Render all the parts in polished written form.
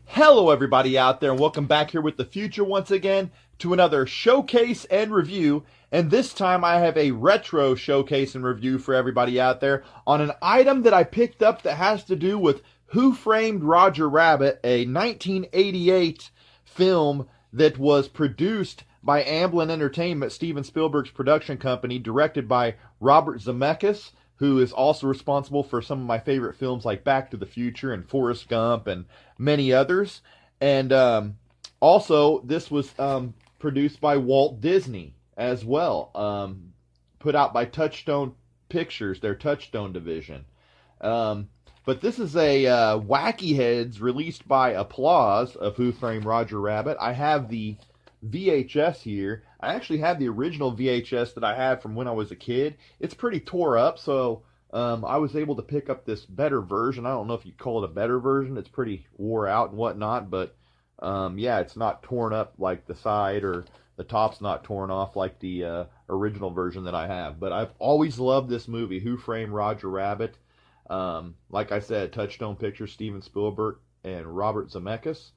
Hello, everybody out there, and welcome back here with the future once again to another showcase and review. And this time I have a retro showcase and review for everybody out there on an item that I picked up that has to do with Who Framed Roger Rabbit, a 1988 film that was produced by Amblin Entertainment, Steven Spielberg's production company, directed by Robert Zemeckis, who is also responsible for some of my favorite films like Back to the Future and Forrest Gump and many others. And also, this was produced by Walt Disney as well, put out by Touchstone Pictures, their Touchstone division. But this is a Wacky Heads released by Applause of Who Framed Roger Rabbit. I have the VHS here. I actually have the original VHS that I had from when I was a kid. It's pretty tore up, so I was able to pick up this better version. I don't know if you'd call it a better version. It's pretty wore out and whatnot, but yeah, it's not torn up like the side, or the top's not torn off like the original version that I have. But I've always loved this movie, Who Framed Roger Rabbit. Like I said, Touchstone Pictures, Steven Spielberg, and Robert Zemeckis.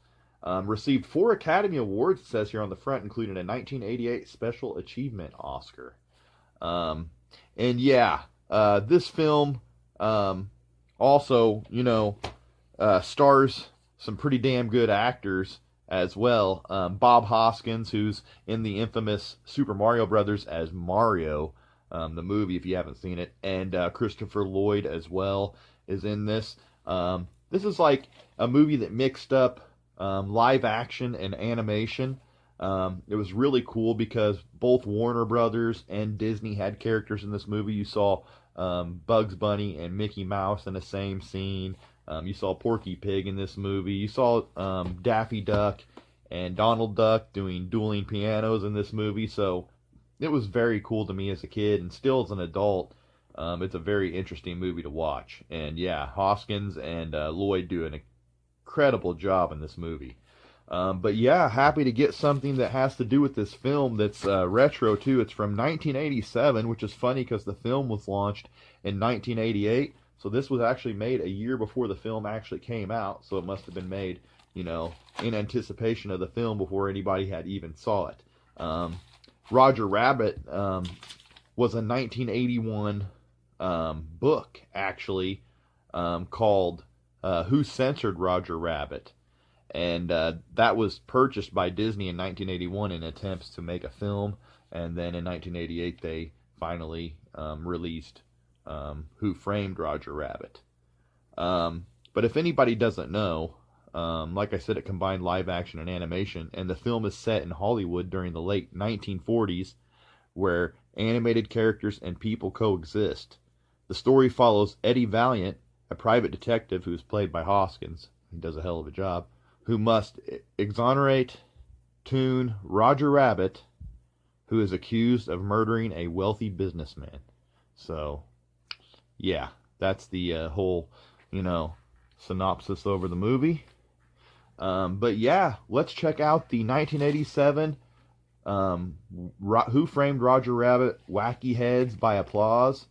Received 4 Academy Awards, it says here on the front, including a 1988 Special Achievement Oscar. And yeah, this film also, stars some pretty damn good actors as well. Bob Hoskins, who's in the infamous Super Mario Brothers as Mario, the movie, if you haven't seen it, and Christopher Lloyd as well is in this. This is like a movie that mixed up live action and animation. It was really cool because both Warner Brothers and Disney had characters in this movie. You saw Bugs Bunny and Mickey Mouse in the same scene. You saw Porky Pig in this movie. You saw Daffy Duck and Donald Duck doing dueling pianos in this movie. So it was very cool to me as a kid, and still as an adult. It's a very interesting movie to watch. And yeah, Hoskins and Lloyd do an incredible job in this movie. But yeah, happy to get something that has to do with this film that's retro too. It's from 1987, which is funny because the film was launched in 1988. So this was actually made a year before the film actually came out. So it must have been made, in anticipation of the film before anybody had even saw it. Roger Rabbit was a 1981 book, actually, called Who Censored Roger Rabbit? And that was purchased by Disney in 1981 in attempts to make a film. And then in 1988, they finally released Who Framed Roger Rabbit? But if anybody doesn't know, like I said, it combined live action and animation. And the film is set in Hollywood during the late 1940s, where animated characters and people coexist. The story follows Eddie Valiant, a private detective who is played by Hoskins. He does a hell of a job. Who must exonerate Toon Roger Rabbit, who is accused of murdering a wealthy businessman. So, yeah, that's the whole, synopsis over the movie. But yeah, let's check out the 1987 Who Framed Roger Rabbit Wacky Heads by Applause.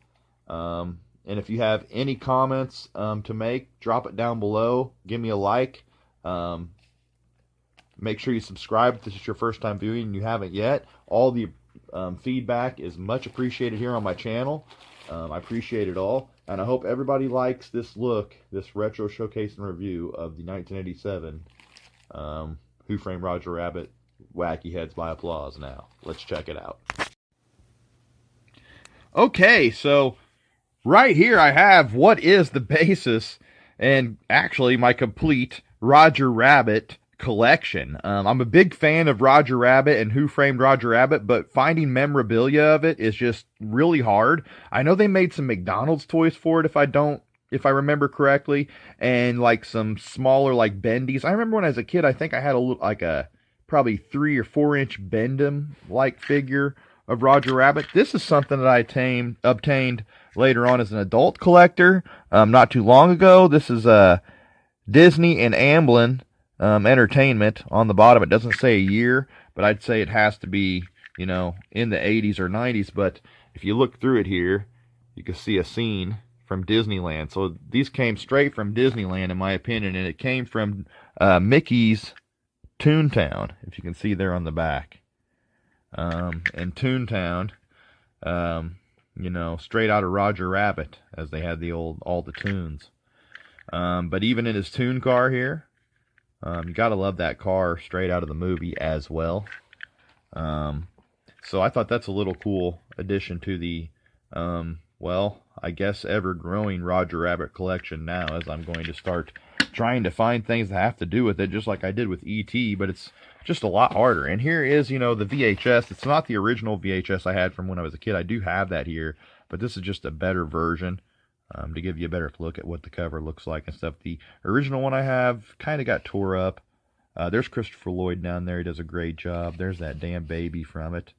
And if you have any comments to make, drop it down below. Give me a like. Make sure you subscribe if this is your first time viewing and you haven't yet. All the feedback is much appreciated here on my channel. I appreciate it all. And I hope everybody likes this retro showcase and review of the 1987 Who Framed Roger Rabbit Wacky Heads by Applause. Now, let's check it out. Okay, so right here I have what is the basis and actually my complete Roger Rabbit collection. I'm a big fan of Roger Rabbit and Who Framed Roger Rabbit, but finding memorabilia of it is just really hard. I know they made some McDonald's toys for it, if I remember correctly, and like some smaller like bendies. I remember when I was a kid, I think I had a probably 3 or 4 inch Bendham like figure of Roger Rabbit. This is something that I obtained later on as an adult collector, not too long ago. This is Disney and Amblin Entertainment on the bottom. It doesn't say a year, but I'd say it has to be, in the 80s or 90s. But if you look through it here, you can see a scene from Disneyland. So these came straight from Disneyland, in my opinion, and it came from Mickey's Toontown, if you can see there on the back. And Toontown, you know, straight out of Roger Rabbit, as they had all the tunes. But even in his Toon car here, you gotta love that car straight out of the movie as well. So I thought that's a little cool addition to the, well, I guess ever-growing Roger Rabbit collection now, as I'm going to start trying to find things that have to do with it, just like I did with E.T., but it's just a lot harder. And here is, you know, the VHS. It's not the original VHS I had from when I was a kid. I do have that here, but this is just a better version, to give you a better look at what the cover looks like and stuff. The original one I have kind of got tore up. There's Christopher Lloyd down there. He does a great job. There's that damn baby from it.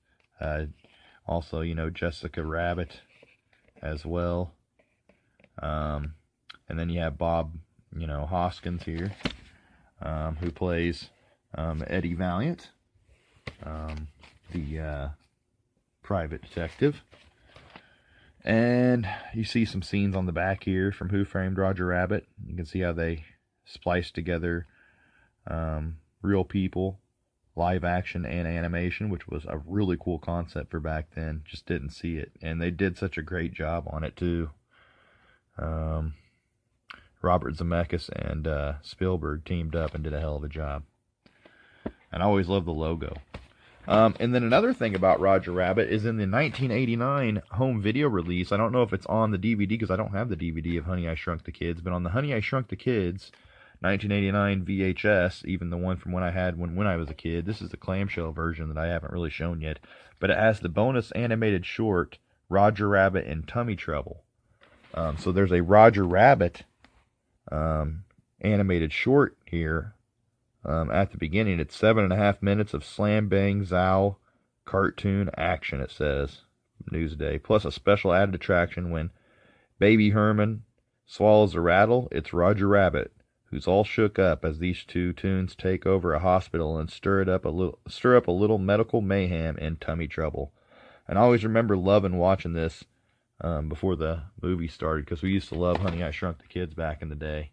Also, you know, Jessica Rabbit as well. And then you have Bob, you know, Hoskins here, who plays Eddie Valiant, the private detective. And you see some scenes on the back here from Who Framed Roger Rabbit. You can see how they spliced together real people, live action, and animation, which was a really cool concept for back then. Just didn't see it. And they did such a great job on it, too. Robert Zemeckis and Spielberg teamed up and did a hell of a job. And I always loved the logo. And then another thing about Roger Rabbit is in the 1989 home video release. I don't know if it's on the DVD because I don't have the DVD of Honey, I Shrunk the Kids. But on the Honey, I Shrunk the Kids 1989 VHS, even the one from when I had when I was a kid, this is the clamshell version that I haven't really shown yet. But it has the bonus animated short, Roger Rabbit and Tummy Trouble. So there's a Roger Rabbit animated short here. At the beginning, it's 7.5 minutes of slam bang zow cartoon action, it says, Newsday, plus a special added attraction when Baby Herman swallows a rattle. It's Roger Rabbit, who's all shook up as these two tunes take over a hospital and stir up a little medical mayhem and tummy trouble. And I always remember loving watching this before the movie started, because we used to love Honey, I Shrunk the Kids back in the day.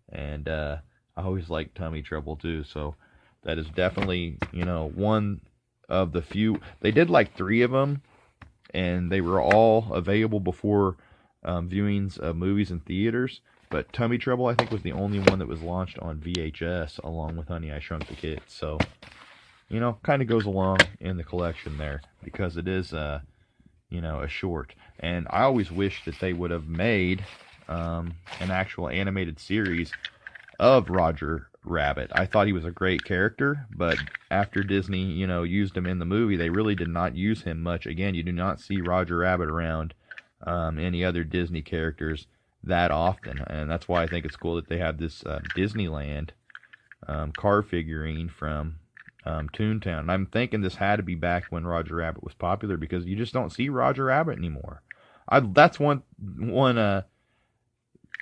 And I always liked Tummy Trouble too, so that is definitely, you know, one of the few. They did like 3 of them, and they were all available before viewings of movies in theaters. But Tummy Trouble, I think, was the only one that was launched on VHS along with Honey, I Shrunk the Kids. So, you know, kind of goes along in the collection there, because it is, you know, a short. And I always wish that they would have made an actual animated series of Roger Rabbit. I thought he was a great character, but after Disney, you know, used him in the movie, they really did not use him much. Again, you do not see Roger Rabbit around any other Disney characters that often, and that's why I think it's cool that they have this Disneyland car figurine from Toontown. And I'm thinking this had to be back when Roger Rabbit was popular, because you just don't see Roger Rabbit anymore. That's one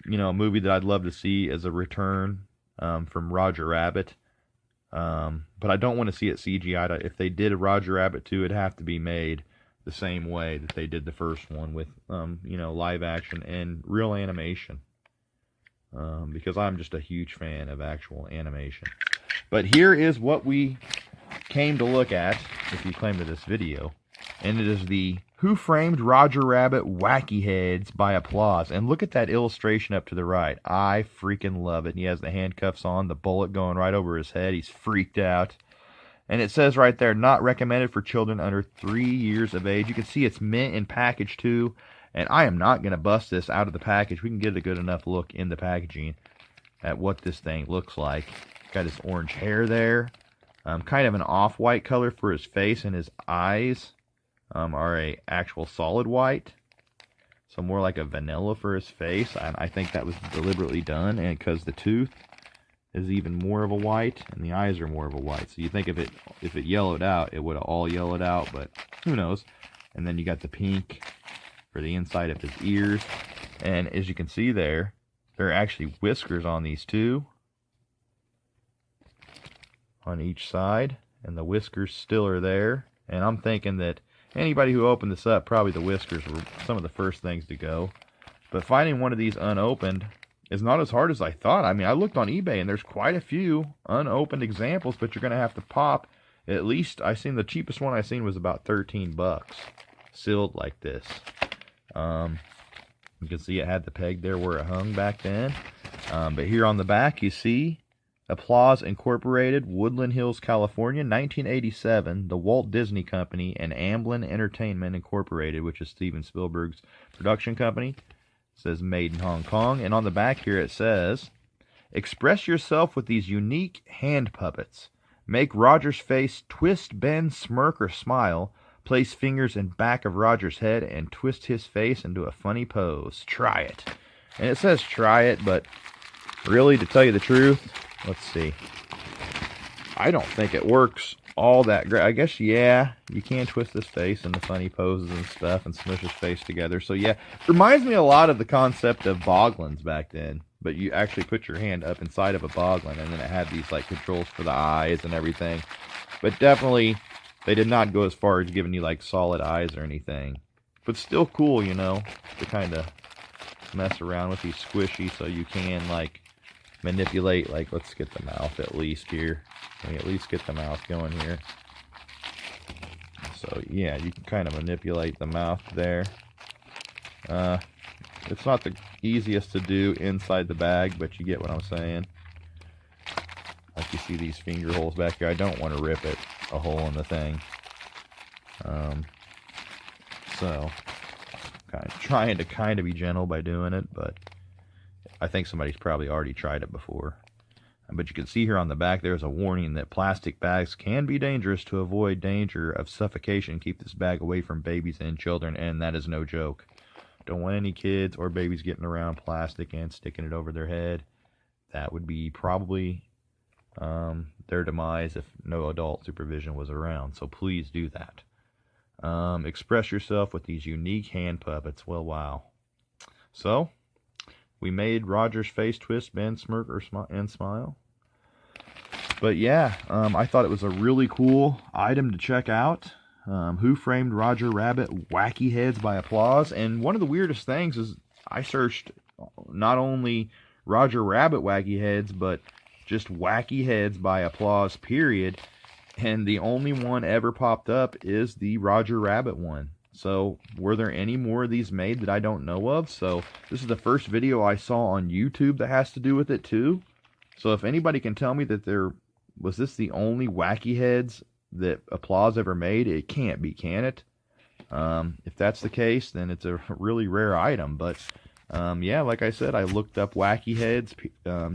you know, movie that I'd love to see as a return from Roger Rabbit. But I don't want to see it CGI'd. If they did a Roger Rabbit 2, it'd have to be made the same way that they did the first one, with, you know, live action and real animation. Because I'm just a huge fan of actual animation. But here is what we came to look at, if you claim to this video. And it is the Who Framed Roger Rabbit Wacky Heads by Applause. And look at that illustration up to the right. I freaking love it. And he has the handcuffs on, the bullet going right over his head. He's freaked out. And it says right there, not recommended for children under 3 years of age. You can see it's mint in package too. And I am not going to bust this out of the package. We can get a good enough look in the packaging at what this thing looks like. Got his orange hair there. Kind of an off-white color for his face, and his eyes are a actual solid white. So more like a vanilla for his face. And I think that was deliberately done, and because the tooth is even more of a white, and the eyes are more of a white. So you think if it yellowed out, it would have all yellowed out, but who knows. And then you got the pink for the inside of his ears. And as you can see there are actually whiskers on these too, on each side, and the whiskers still are there. And I'm thinking that anybody who opened this up, probably the whiskers were some of the first things to go. But finding one of these unopened is not as hard as I thought. I mean, I looked on eBay and there's quite a few unopened examples, but you're going to have to pop at least, I seen the cheapest one I seen was about 13 bucks, sealed like this. You can see it had the peg there where it hung back then. But here on the back, you see Applause Incorporated, Woodland Hills, California, 1987, the Walt Disney Company, and Amblin Entertainment Incorporated, which is Steven Spielberg's production company. It says made in Hong Kong. And on the back here it says, express yourself with these unique hand puppets. Make Roger's face twist, bend, smirk, or smile. Place fingers in back of Roger's head and twist his face into a funny pose. Try it. And it says try it, but really, to tell you the truth, let's see. I don't think it works all that great. I guess, yeah, you can twist his face into funny poses and stuff and smush his face together. So, yeah, it reminds me a lot of the concept of boglins back then. But you actually put your hand up inside of a boglin, and then it had these, like, controls for the eyes and everything. But definitely, they did not go as far as giving you, like, solid eyes or anything. But still cool, you know, to kind of mess around with these squishy so you can, like, manipulate, like, let's get the mouth at least here. Let me at least get the mouth going here. So, yeah, you can kind of manipulate the mouth there. It's not the easiest to do inside the bag, but you get what I'm saying. Like you see these finger holes back here. I don't want to rip it a hole in the thing. So, trying to be gentle by doing it, but I think somebody's probably already tried it before. But you can see here on the back there's a warning that plastic bags can be dangerous. To avoid danger of suffocation, keep this bag away from babies and children, and that is no joke. Don't want any kids or babies getting around plastic and sticking it over their head. That would be probably their demise if no adult supervision was around. So please do that. Express yourself with these unique hand puppets. Well, wow. So, we made Roger's face twist, bend, smirk, and smile. But yeah, I thought it was a really cool item to check out. Who Framed Roger Rabbit Wacky Heads by Applause. And one of the weirdest things is I searched not only Roger Rabbit Wacky Heads, but just Wacky Heads by Applause, period. And the only one ever popped up is the Roger Rabbit one. So, were there any more of these made that I don't know of? So, this is the first video I saw on YouTube that has to do with it too. So, if anybody can tell me that was this the only Wacky Heads that Applause ever made, it can't be, can it? If that's the case, then it's a really rare item. But, yeah, like I said, I looked up Wacky Heads,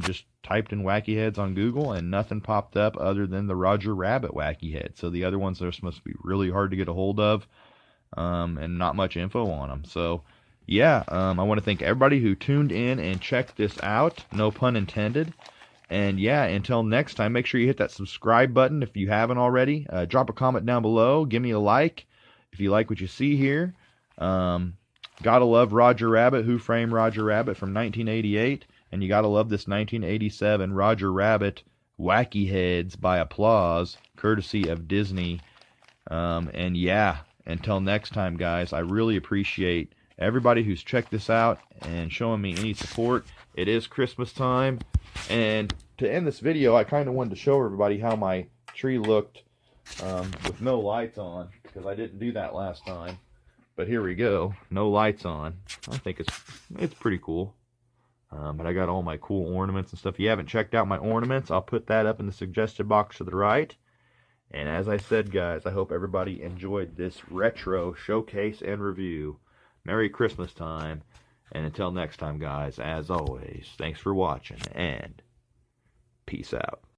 just typed in Wacky Heads on Google, and nothing popped up other than the Roger Rabbit Wacky Head. So, the other ones are supposed to be really hard to get a hold of. And not much info on them. So, yeah, I want to thank everybody who tuned in and checked this out. No pun intended. And, yeah, until next time, make sure you hit that subscribe button if you haven't already. Drop a comment down below. Give me a like if you like what you see here. Gotta love Roger Rabbit, Who Framed Roger Rabbit from 1988. And you gotta love this 1987 Roger Rabbit Wacky Heads by Applause, courtesy of Disney. And, yeah. Until next time, guys, I really appreciate everybody who's checked this out and showing me any support. It is Christmas time, and to end this video, I kind of wanted to show everybody how my tree looked with no lights on, because I didn't do that last time. But here we go, no lights on. I think it's pretty cool. But I got all my cool ornaments and stuff. If you haven't checked out my ornaments, I'll put that up in the suggested box to the right. And as I said, guys, I hope everybody enjoyed this retro showcase and review. Merry Christmas time. And until next time, guys, as always, thanks for watching and peace out.